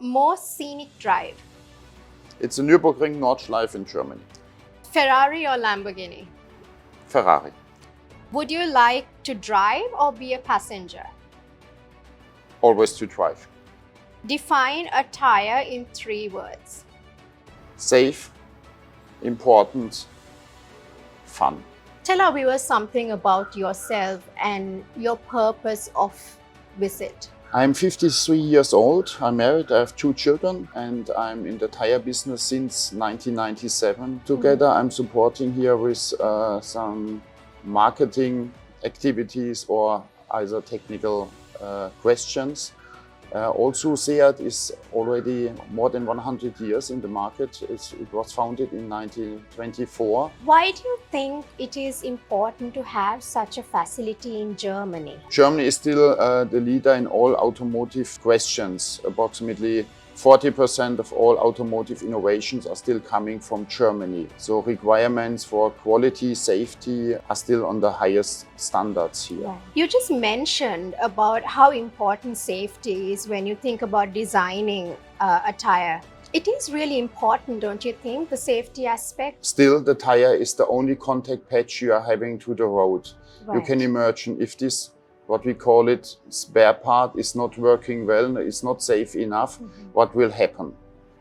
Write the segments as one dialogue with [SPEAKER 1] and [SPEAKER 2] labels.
[SPEAKER 1] Most scenic drive?
[SPEAKER 2] It's a Nürburgring Nordschleife in Germany.
[SPEAKER 1] Ferrari or Lamborghini?
[SPEAKER 2] Ferrari.
[SPEAKER 1] Would you like to drive or be a passenger?
[SPEAKER 2] Always to drive.
[SPEAKER 1] Define a tire in 3 words.
[SPEAKER 2] Safe, important, fun.
[SPEAKER 1] Tell our viewers something about yourself and your purpose of visit.
[SPEAKER 2] I'm 53 years old, I'm married, I have 2 children, and I'm in the tire business since 1997. Together I'm supporting here with some marketing activities or either technical questions. Also, SEAT is already more than 100 years in the market. It was founded in 1924.
[SPEAKER 1] Why do you think it is important to have such a facility in Germany?
[SPEAKER 2] Germany is still the leader in all automotive questions. Approximately 40% of all automotive innovations are still coming from Germany. So requirements for quality, safety are still on the highest standards here.
[SPEAKER 1] Right. You just mentioned about how important safety is when you think about designing a tire. It is really important, don't you think, the safety aspect?
[SPEAKER 2] Still, the tire is the only contact patch you are having to the road.
[SPEAKER 1] Right.
[SPEAKER 2] You can imagine if this, what we call it, spare part is not working well, is not safe enough, what will happen?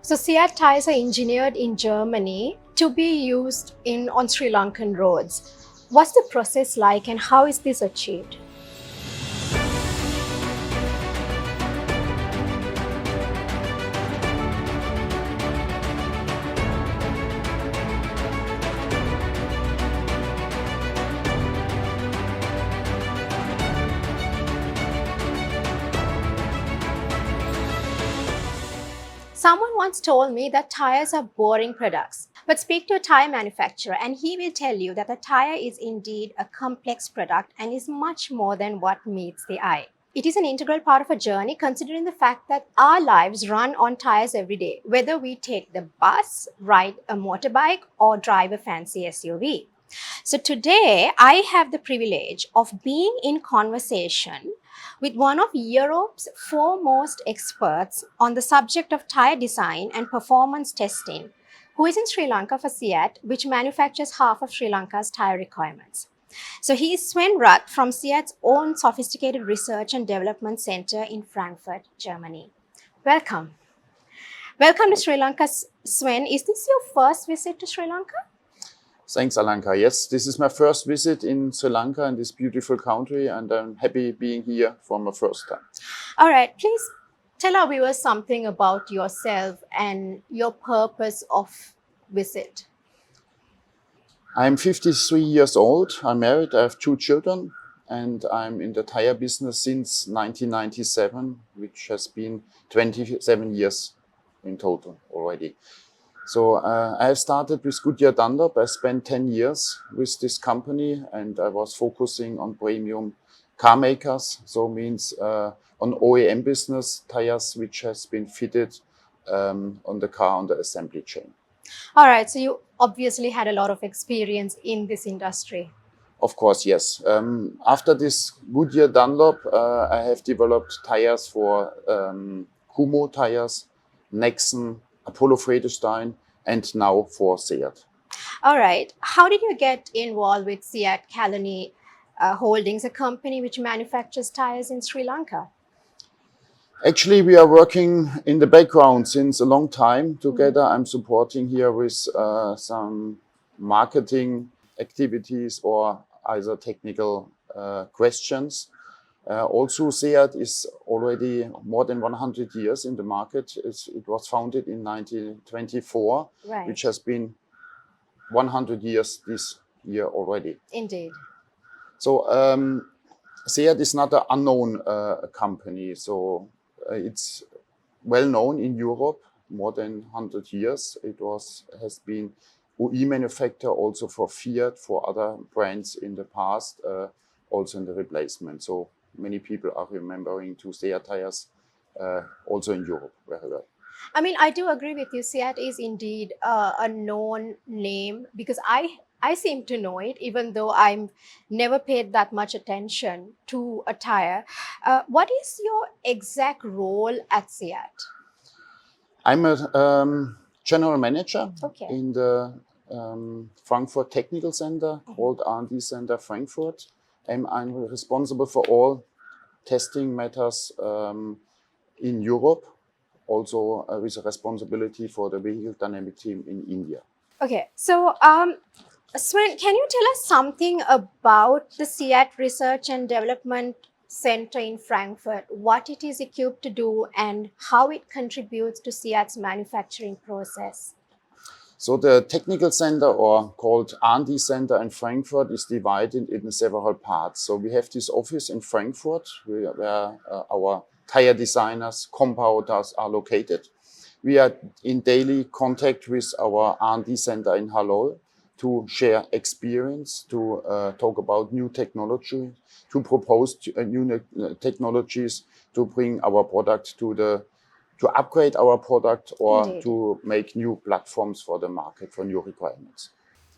[SPEAKER 1] So SEAT tires are engineered in Germany to be used on Sri Lankan roads. What's the process like and how is this achieved? Someone once told me that tires are boring products, but speak to a tire manufacturer and he will tell you that a tire is indeed a complex product and is much more than what meets the eye. It is an integral part of a journey considering the fact that our lives run on tires every day, whether we take the bus, ride a motorbike or drive a fancy SUV. So today I have the privilege of being in conversation with one of Europe's foremost experts on the subject of tire design and performance testing, who is in Sri Lanka for SEAT, which manufactures half of Sri Lanka's tire requirements. So he is Sven Rath from SEAT's own sophisticated research and development center in Frankfurt, Germany. Welcome. Welcome to Sri Lanka, Sven. Is this your first visit to Sri Lanka?
[SPEAKER 2] Thanks, Alanki. Yes, this is my first visit in Sri Lanka, in this beautiful country, and I'm happy being here for my first time.
[SPEAKER 1] All right, please tell our viewers something about yourself and your purpose of visit.
[SPEAKER 2] I'm 53 years old, I'm married, I have 2 children, and I'm in the tire business since 1997, which has been 27 years in total already. So I have started with Goodyear Dunlop. I spent 10 years with this company and I was focusing on premium car makers. So means on OEM business tires, which has been fitted on the car on the assembly chain.
[SPEAKER 1] All right, so you obviously had a lot of experience in this industry.
[SPEAKER 2] Of course, yes. After this Goodyear Dunlop, I have developed tires for Kumho tires, Nexen, Apollo Vredestein, and now for SEAT.
[SPEAKER 1] All right. How did you get involved with SEAT Kalani Holdings, a company which manufactures tires in Sri Lanka?
[SPEAKER 2] Actually, we are working in the background since a long time together. I'm supporting here with some marketing activities or either technical questions. Also, SEAT is already more than 100 years in the market. It was founded in 1924,
[SPEAKER 1] Right.
[SPEAKER 2] which has been 100 years this year already.
[SPEAKER 1] Indeed.
[SPEAKER 2] So SEAT is not an unknown company. So it's well known in Europe, more than 100 years. It has been OE manufacturer also for Fiat, for other brands in the past, also in the replacement. So many people are remembering to SEAT tires also in Europe very well.
[SPEAKER 1] I mean, I do agree with you. SEAT is indeed a known name because I seem to know it, even though I'm never paid that much attention to a tire. What is your exact role at SEAT?
[SPEAKER 2] I'm a general manager
[SPEAKER 1] Okay.
[SPEAKER 2] in the Frankfurt Technical Center called R&D Center Frankfurt. I'm responsible for all testing matters in Europe, also with a responsibility for the vehicle dynamic team in India.
[SPEAKER 1] Okay. So, Sven, can you tell us something about the SEAT Research and Development Center in Frankfurt, what it is equipped to do and how it contributes to SEAT's manufacturing process?
[SPEAKER 2] So the technical center, or called R&D Center in Frankfurt, is divided into several parts. So we have this office in Frankfurt where our tire designers, compounders are located. We are in daily contact with our R&D center in Halol to share experience, to talk about new technology, to propose new technologies, to bring our product to upgrade our product or
[SPEAKER 1] Indeed.
[SPEAKER 2] to make new platforms for the market, for new requirements.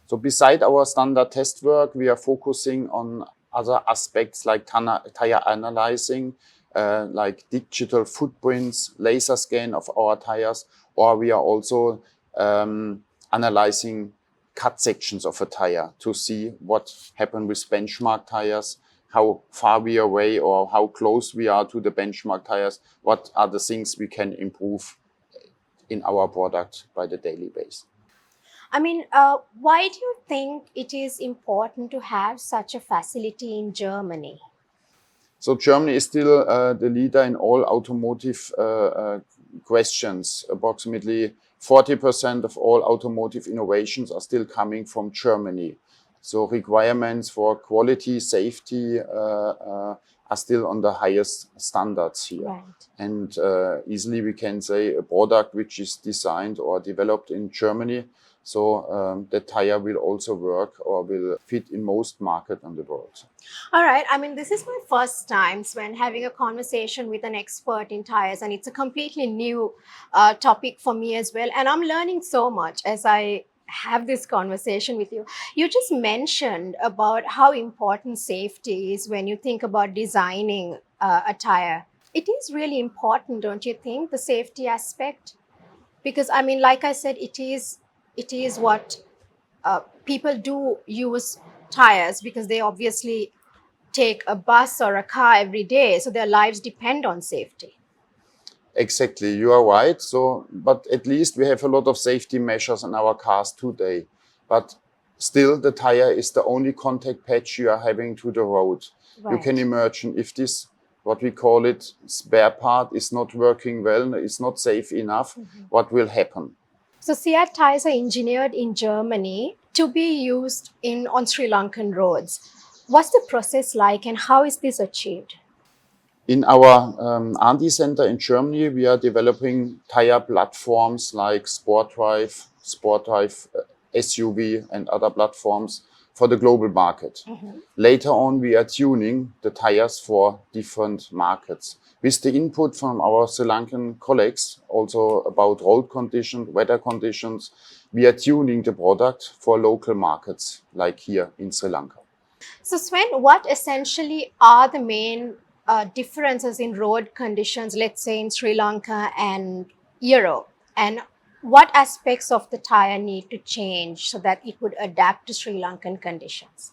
[SPEAKER 2] So beside our standard test work, we are focusing on other aspects like tire analyzing, like digital footprints, laser scan of our tires, or we are also analyzing cut sections of a tire to see what happened with benchmark tires, how far we are away or how close we are to the benchmark tires, what are the things we can improve in our product by the daily basis.
[SPEAKER 1] I mean, why do you think it is important to have such a facility in Germany?
[SPEAKER 2] So Germany is still the leader in all automotive questions. Approximately 40% of all automotive innovations are still coming from Germany. So requirements for quality, safety are still on the highest standards here.
[SPEAKER 1] Right.
[SPEAKER 2] And easily we can say a product which is designed or developed in Germany, so the tire will also work or will fit in most markets on the world.
[SPEAKER 1] All right. I mean, this is my first time when having a conversation with an expert in tires, and it's a completely new topic for me as well. And I'm learning so much as I have this conversation with you. You just mentioned about how important safety is when you think about designing a tire. It is really important, don't you think, the safety aspect? Because I mean, like I said, it is what people do use tires because they obviously take a bus or a car every day, so their lives depend on safety.
[SPEAKER 2] Exactly, you are right. So, but at least we have a lot of safety measures in our cars today. But still, the tire is the only contact patch you are having to the road. You can
[SPEAKER 1] Right.
[SPEAKER 2] imagine if this, what we call it, spare part is not working well, is not safe enough, what will happen?
[SPEAKER 1] So SEAT tires are engineered in Germany to be used in on Sri Lankan roads. What's the process like and how is this achieved?
[SPEAKER 2] In our R&D center in Germany, we are developing tire platforms like Sport Drive SUV, and other platforms for the global market. Later on, we are tuning the tires for different markets. With the input from our Sri Lankan colleagues, also about road conditions, weather conditions, we are tuning the product for local markets, like here in Sri Lanka.
[SPEAKER 1] So Sven, what essentially are the main differences in road conditions, let's say in Sri Lanka and Europe? And what aspects of the tire need to change so that it would adapt to Sri Lankan conditions?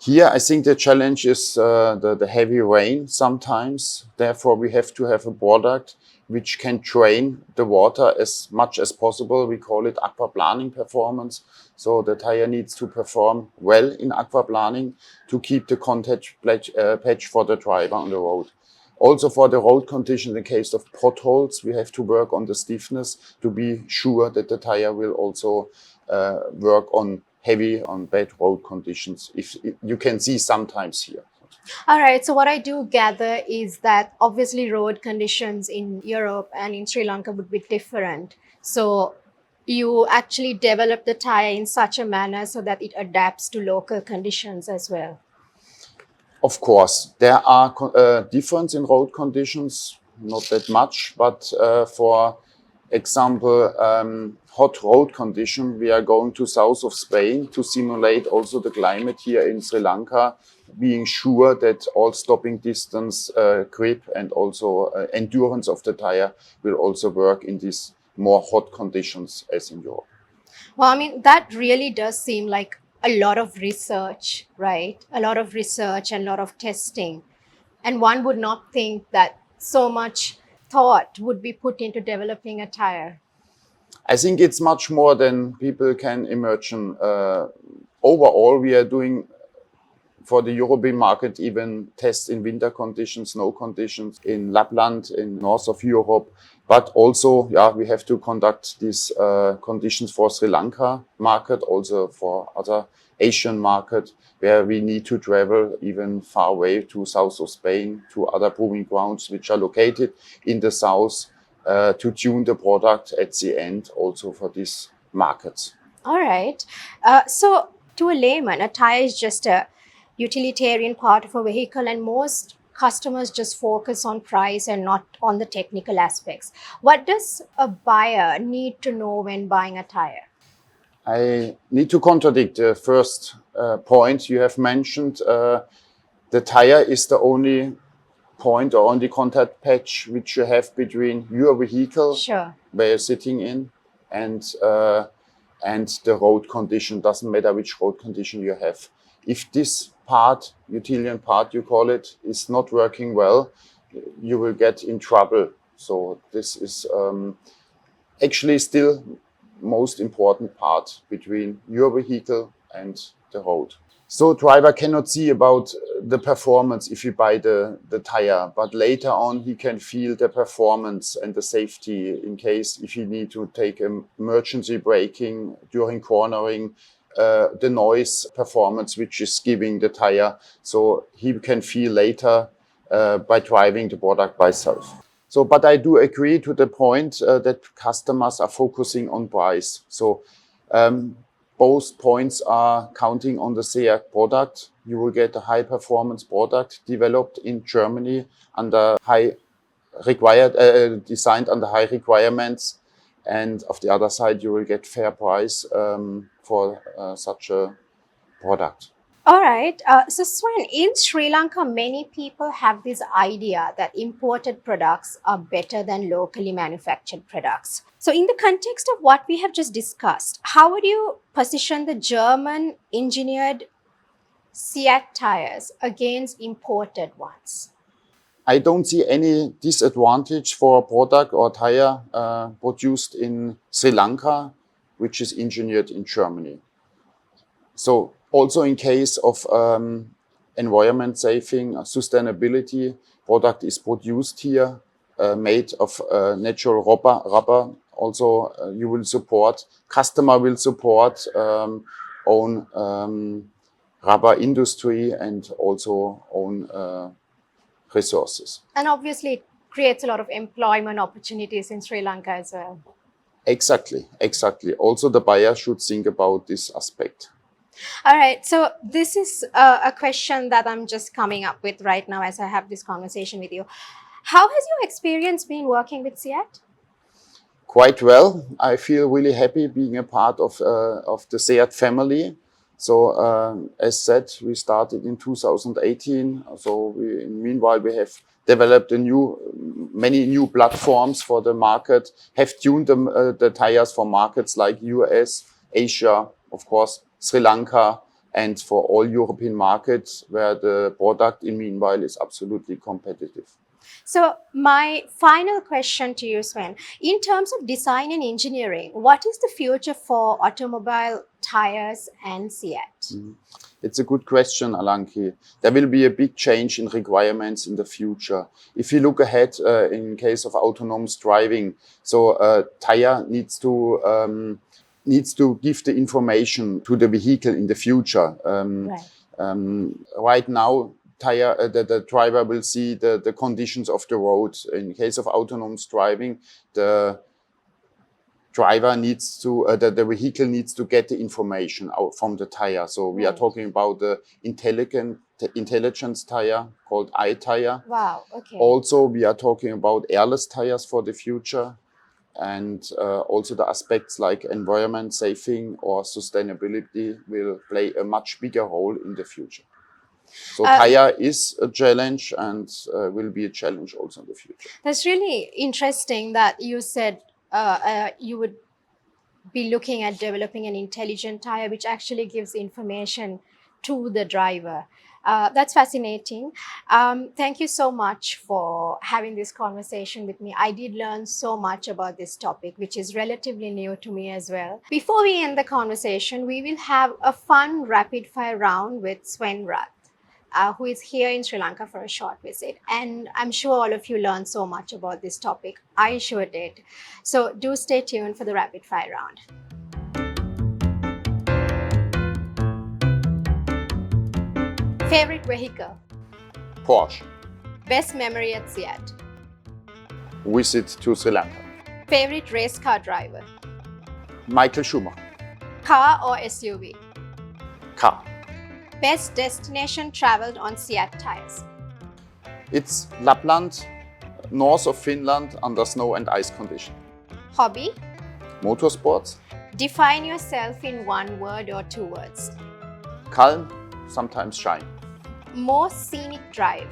[SPEAKER 2] Here, I think the challenge is the heavy rain sometimes. Therefore, we have to have a product which can drain the water as much as possible. We call it aquaplaning performance. So the tire needs to perform well in aquaplaning to keep the contact patch for the driver on the road. Also for the road condition, in the case of potholes, we have to work on the stiffness to be sure that the tire will also work on bad road conditions, if you can see sometimes here.
[SPEAKER 1] All right. So what I do gather is that obviously road conditions in Europe and in Sri Lanka would be different. So you actually develop the tire in such a manner so that it adapts to local conditions as well.
[SPEAKER 2] Of course, there are difference in road conditions, not that much, but for example, hot road condition, we are going to south of Spain to simulate also the climate here in Sri Lanka being sure that all stopping distance, grip, and also endurance of the tire will also work in these more hot conditions as in Europe.
[SPEAKER 1] Well, I mean, that really does seem like a lot of research, right? A lot of research and a lot of testing. And one would not think that so much thought would be put into developing a tire.
[SPEAKER 2] I think it's much more than people can imagine. Overall, we are doing for the European market even tests in winter conditions, snow conditions in Lapland, in north of Europe. But also, we have to conduct these conditions for Sri Lanka market, also for other Asian market, where we need to travel even far away to south of Spain, to other proving grounds which are located in the south, to tune the product at the end also for these markets.
[SPEAKER 1] All right. So, to a layman, a tire is just a utilitarian part of a vehicle, and most customers just focus on price and not on the technical aspects. What does a buyer need to know when buying a tire?
[SPEAKER 2] I need to contradict the first point you have mentioned. The tire is the only point or only contact patch which you have between your vehicle,
[SPEAKER 1] Sure.
[SPEAKER 2] where you're sitting in, and the road condition. Doesn't matter which road condition you have. If this part, utilitarian part you call it, is not working well, you will get in trouble. So this is actually still most important part between your vehicle and the road. So driver cannot see about the performance if you buy the tire, but later on he can feel the performance and the safety in case if you need to take emergency braking during cornering, the noise performance which is giving the tire. So he can feel later by driving the product by self. So, but I do agree to the point that customers are focusing on price. So both points are counting on the SEAT product. You will get a high performance product developed in Germany under designed under high requirements. And of the other side, you will get fair price for such a product.
[SPEAKER 1] All right. So, Sven, in Sri Lanka, many people have this idea that imported products are better than locally manufactured products. So, in the context of what we have just discussed, how would you position the German engineered SEAT tires against imported ones?
[SPEAKER 2] I don't see any disadvantage for a product or tire produced in Sri Lanka, which is engineered in Germany. So also in case of environment saving, sustainability, product is produced here, made of natural rubber. Also, you will support, customer will support own rubber industry and also own resources.
[SPEAKER 1] And obviously, it creates a lot of employment opportunities in Sri Lanka as well.
[SPEAKER 2] Exactly. Also, the buyer should think about this aspect.
[SPEAKER 1] All right. So this is a question that I'm just coming up with right now as I have this conversation with you. How has your experience been working with SEAT?
[SPEAKER 2] Quite well. I feel really happy being a part of the SEAT family. So as said, we started in 2018. So meanwhile, we have developed many new platforms for the market, have tuned the tires for markets like US, Asia, of course, Sri Lanka, and for all European markets where the product in meanwhile is absolutely competitive.
[SPEAKER 1] So my final question to you, Sven, in terms of design and engineering, what is the future for automobile tires and SEAT?
[SPEAKER 2] It's a good question, Alanki. There will be a big change in requirements in the future. If you look ahead in case of autonomous driving, so tire needs to give the information to the vehicle in the future. Right now, the driver will see the conditions of the road. In case of autonomous driving, the driver needs to, the vehicle needs to get the information out from the tire. So we are talking about the intelligence tire called iTire.
[SPEAKER 1] Wow, okay.
[SPEAKER 2] Also, we are talking about airless tires for the future. And also the aspects like environment saving or sustainability will play a much bigger role in the future. So tire is a challenge and will be a challenge also in the future.
[SPEAKER 1] That's really interesting that you said you would be looking at developing an intelligent tire which actually gives information to the driver. That's fascinating. Thank you so much for having this conversation with me. I did learn so much about this topic, which is relatively new to me as well. Before we end the conversation, we will have a fun rapid fire round with Sven Rath, who is here in Sri Lanka for a short visit. And I'm sure all of you learned so much about this topic. I sure did. So do stay tuned for the rapid fire round. Favorite vehicle?
[SPEAKER 2] Porsche.
[SPEAKER 1] Best memory at Seat?
[SPEAKER 2] Visit to Sri Lanka.
[SPEAKER 1] Favorite race car driver?
[SPEAKER 2] Michael Schumacher.
[SPEAKER 1] Car or SUV?
[SPEAKER 2] Car.
[SPEAKER 1] Best destination traveled on Seat tires?
[SPEAKER 2] It's Lapland, north of Finland, under snow and ice condition.
[SPEAKER 1] Hobby?
[SPEAKER 2] Motorsports.
[SPEAKER 1] Define yourself in one word or two words.
[SPEAKER 2] Calm, sometimes shy.
[SPEAKER 1] Most scenic drive?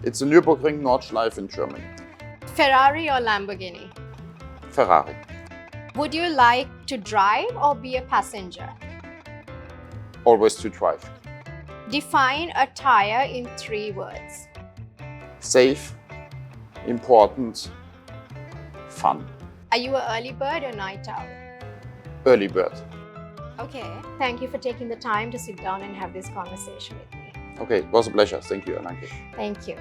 [SPEAKER 2] It's a Nürburgring Nordschleife in Germany.
[SPEAKER 1] Ferrari or Lamborghini?
[SPEAKER 2] Ferrari.
[SPEAKER 1] Would you like to drive or be a passenger?
[SPEAKER 2] Always to drive.
[SPEAKER 1] Define a tire in 3 words.
[SPEAKER 2] Safe, important, fun.
[SPEAKER 1] Are you an early bird or night owl?
[SPEAKER 2] Early bird.
[SPEAKER 1] Okay, thank you for taking the time to sit down and have this conversation with me.
[SPEAKER 2] Okay, it was a pleasure. Thank you, Alanki.
[SPEAKER 1] Thank you.